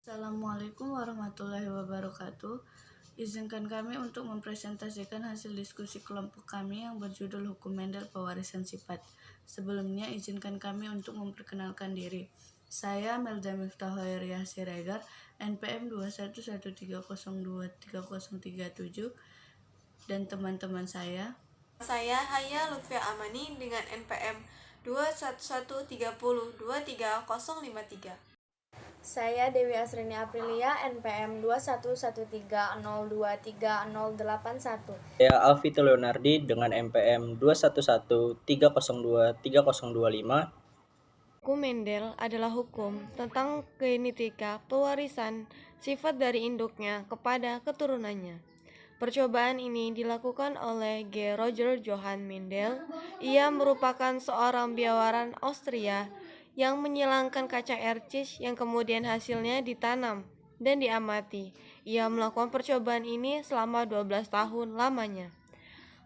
Assalamualaikum warahmatullahi wabarakatuh. Izinkan kami untuk mempresentasikan hasil diskusi kelompok kami yang berjudul Hukum Mendel Pewarisan Sifat. Sebelumnya, izinkan kami untuk memperkenalkan diri. Saya Melda Miftahhoiriah Siregar, NPM 21130230037, dan teman-teman saya. Saya Haya Lutfia Amani dengan NPM 21130230053. Saya Dewi Asrini Aprilia, NPM 21130230081. Saya Alvito Leonardi dengan NPM 21130230025. Hukum Mendel adalah hukum tentang genetika pewarisan sifat dari induknya kepada keturunannya. Percobaan ini dilakukan oleh G. Roger Johann Mendel. Ia merupakan seorang biawaran Austria yang menyilangkan kacang ercis yang kemudian hasilnya ditanam dan diamati. Ia melakukan percobaan ini selama 12 tahun lamanya.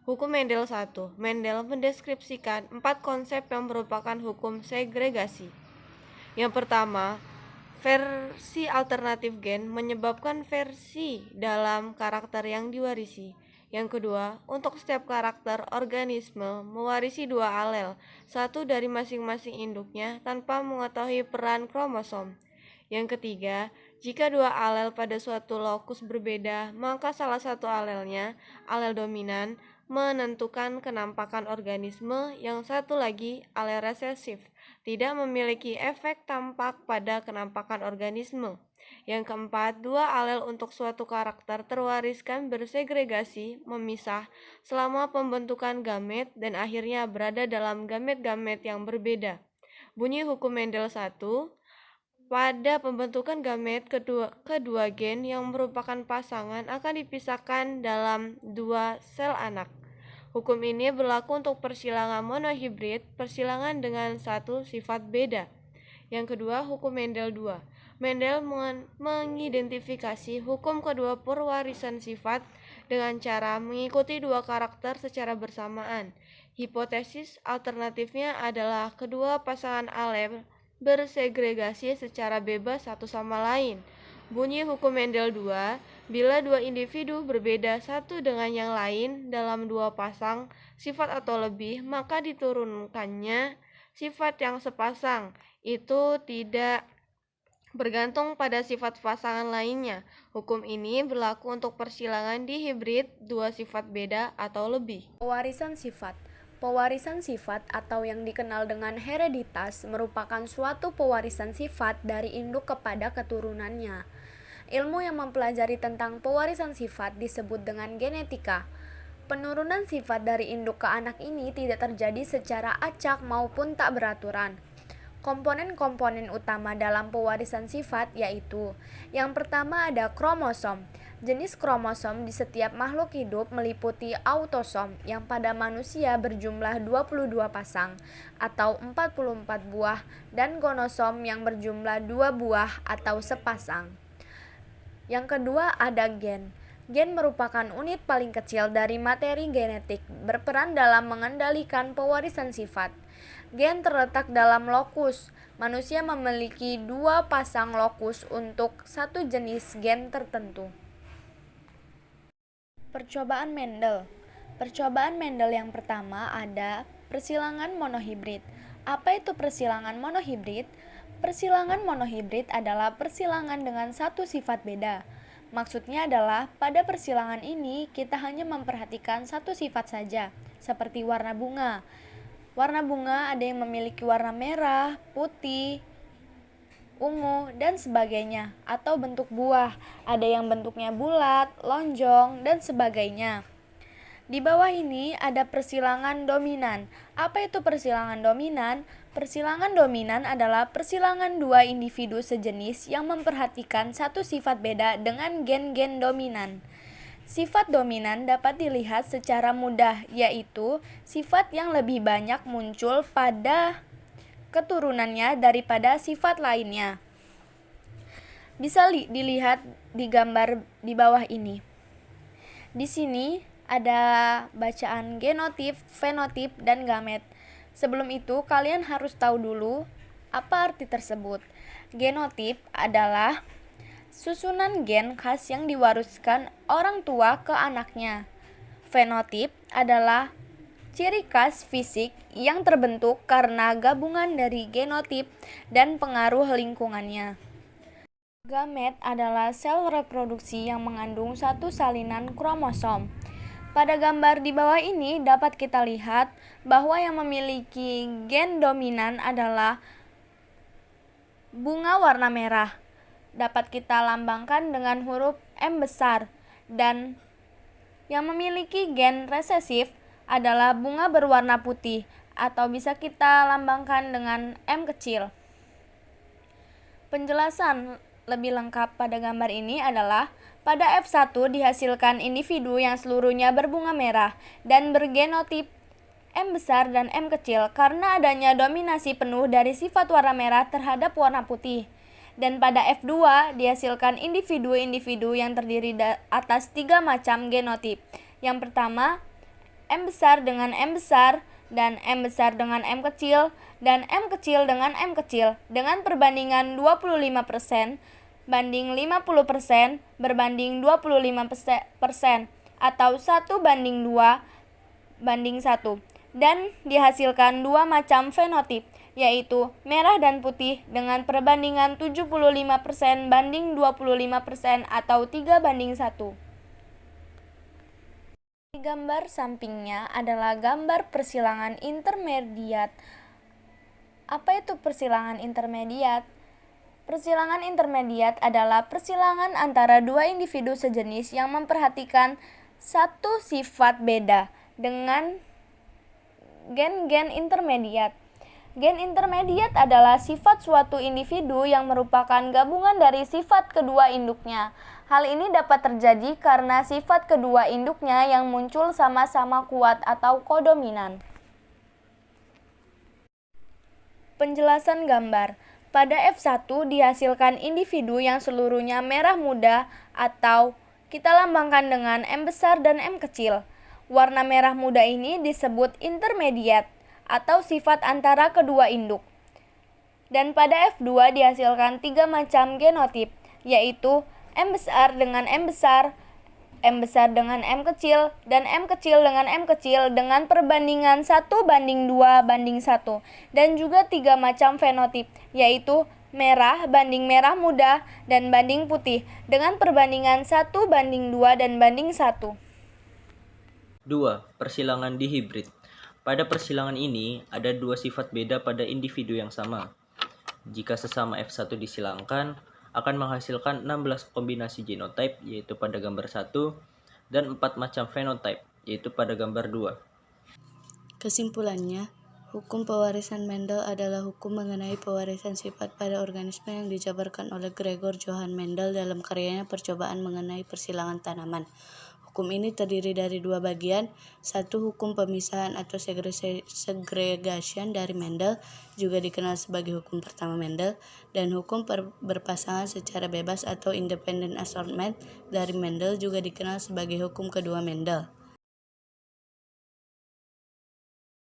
Hukum Mendel 1. Mendel mendeskripsikan 4 konsep yang merupakan hukum segregasi. Yang pertama, versi alternatif gen menyebabkan versi dalam karakter yang diwarisi. Yang kedua, untuk setiap karakter organisme mewarisi 2 alel, satu dari masing-masing induknya tanpa mengetahui peran kromosom. Yang ketiga, jika 2 alel pada suatu lokus berbeda, maka salah satu alelnya, alel dominan, menentukan kenampakan organisme, yang satu lagi, alel resesif, tidak memiliki efek tampak pada kenampakan organisme. Yang keempat, 2 alel untuk suatu karakter terwariskan bersegregasi, memisah, selama pembentukan gamet dan akhirnya berada dalam gamet-gamet yang berbeda. Bunyi hukum Mendel 1. Pada pembentukan gamet, kedua gen yang merupakan pasangan akan dipisahkan dalam 2 sel anak. Hukum ini berlaku untuk persilangan monohibrid, persilangan dengan satu sifat beda. Yang kedua, hukum Mendel 2. Mendel mengidentifikasi hukum kedua perwarisan sifat dengan cara mengikuti 2 karakter secara bersamaan. Hipotesis alternatifnya adalah kedua pasangan alel bersegregasi secara bebas satu sama lain. Bunyi hukum Mendel 2, bila 2 individu berbeda satu dengan yang lain dalam 2 pasang sifat atau lebih, maka diturunkannya sifat yang sepasang. Itu tidak bergantung pada sifat pasangan lainnya. Hukum ini berlaku untuk persilangan di hibrid 2 sifat beda atau lebih. Pewarisan sifat. Pewarisan sifat atau yang dikenal dengan hereditas merupakan suatu pewarisan sifat dari induk kepada keturunannya. Ilmu yang mempelajari tentang pewarisan sifat disebut dengan genetika. Penurunan sifat dari induk ke anak ini tidak terjadi secara acak maupun tak beraturan. Komponen-komponen utama dalam pewarisan sifat yaitu: yang pertama ada kromosom. Jenis kromosom di setiap makhluk hidup meliputi autosom yang pada manusia berjumlah 22 pasang atau 44 buah dan gonosom yang berjumlah 2 buah atau sepasang. Yang kedua ada gen. Gen merupakan unit paling kecil dari materi genetik, berperan dalam mengendalikan pewarisan sifat. Gen terletak dalam lokus. Manusia memiliki 2 pasang lokus untuk satu jenis gen tertentu. Percobaan Mendel. Percobaan Mendel yang pertama ada persilangan monohibrid. Apa itu persilangan monohibrid? Persilangan monohibrid adalah persilangan dengan satu sifat beda. Maksudnya adalah pada persilangan ini kita hanya memperhatikan satu sifat saja, seperti warna bunga. Warna bunga ada yang memiliki warna merah, putih, ungu, dan sebagainya, atau bentuk buah, ada yang bentuknya bulat, lonjong, dan sebagainya. Di bawah ini ada persilangan dominan. Apa itu persilangan dominan? Persilangan dominan adalah persilangan 2 individu sejenis yang memperhatikan satu sifat beda dengan gen-gen dominan. Sifat dominan dapat dilihat secara mudah, yaitu sifat yang lebih banyak muncul pada keturunannya daripada sifat lainnya. Bisa dilihat di gambar di bawah ini. Di sini ada bacaan genotip, fenotip, dan gamet. Sebelum itu, kalian harus tahu dulu apa arti tersebut. Genotip adalah susunan gen khas yang diwariskan orang tua ke anaknya. Fenotip adalah ciri khas fisik yang terbentuk karena gabungan dari genotip dan pengaruh lingkungannya. Gamet adalah sel reproduksi yang mengandung satu salinan kromosom. Pada gambar di bawah ini dapat kita lihat bahwa yang memiliki gen dominan adalah bunga warna merah. Dapat kita lambangkan dengan huruf M besar, dan yang memiliki gen resesif adalah bunga berwarna putih atau bisa kita lambangkan dengan M kecil. Penjelasan lebih lengkap pada gambar ini adalah pada F1 dihasilkan individu yang seluruhnya berbunga merah dan bergenotip M besar dan M kecil karena adanya dominasi penuh dari sifat warna merah terhadap warna putih. Dan pada F2 dihasilkan individu-individu yang terdiri atas 3 macam genotip. Yang pertama, M besar dengan M besar, dan M besar dengan M kecil, dan M kecil dengan M kecil, dengan perbandingan 25% banding 50% berbanding 25% atau 1:2 banding 1. Dan dihasilkan 2 macam fenotip, yaitu merah dan putih dengan perbandingan 75% banding 25% atau 3:1. Gambar sampingnya adalah gambar persilangan intermediat. Apa itu persilangan intermediat? Persilangan intermediat adalah persilangan antara dua individu sejenis yang memperhatikan satu sifat beda dengan gen-gen intermediat. Gen intermediat adalah sifat suatu individu yang merupakan gabungan dari sifat kedua induknya. Hal ini dapat terjadi karena sifat kedua induknya yang muncul sama-sama kuat atau kodominan. Penjelasan gambar. Pada F1 dihasilkan individu yang seluruhnya merah muda atau kita lambangkan dengan M besar dan M kecil. Warna merah muda ini disebut intermediat atau sifat antara kedua induk. Dan pada F2 dihasilkan 3 macam genotip, yaitu M besar dengan M besar dengan M kecil, dan M kecil dengan M kecil dengan perbandingan 1:2:1, dan juga 3 macam fenotip, yaitu merah banding merah muda dan banding putih dengan perbandingan 1:2 dan banding 1. 2. Persilangan dihibrid. Pada persilangan ini, ada 2 sifat beda pada individu yang sama. Jika sesama F1 disilangkan, akan menghasilkan 16 kombinasi genotype, yaitu pada gambar 1, dan 4 macam phenotype, yaitu pada gambar 2. Kesimpulannya, hukum pewarisan Mendel adalah hukum mengenai pewarisan sifat pada organisme yang dijabarkan oleh Gregor Johann Mendel dalam karyanya Percobaan mengenai Persilangan Tanaman. Hukum ini terdiri dari 2 bagian, 1 hukum pemisahan atau segregation dari Mendel, juga dikenal sebagai hukum pertama Mendel, dan hukum berpasangan secara bebas atau independent assortment dari Mendel, juga dikenal sebagai hukum kedua Mendel.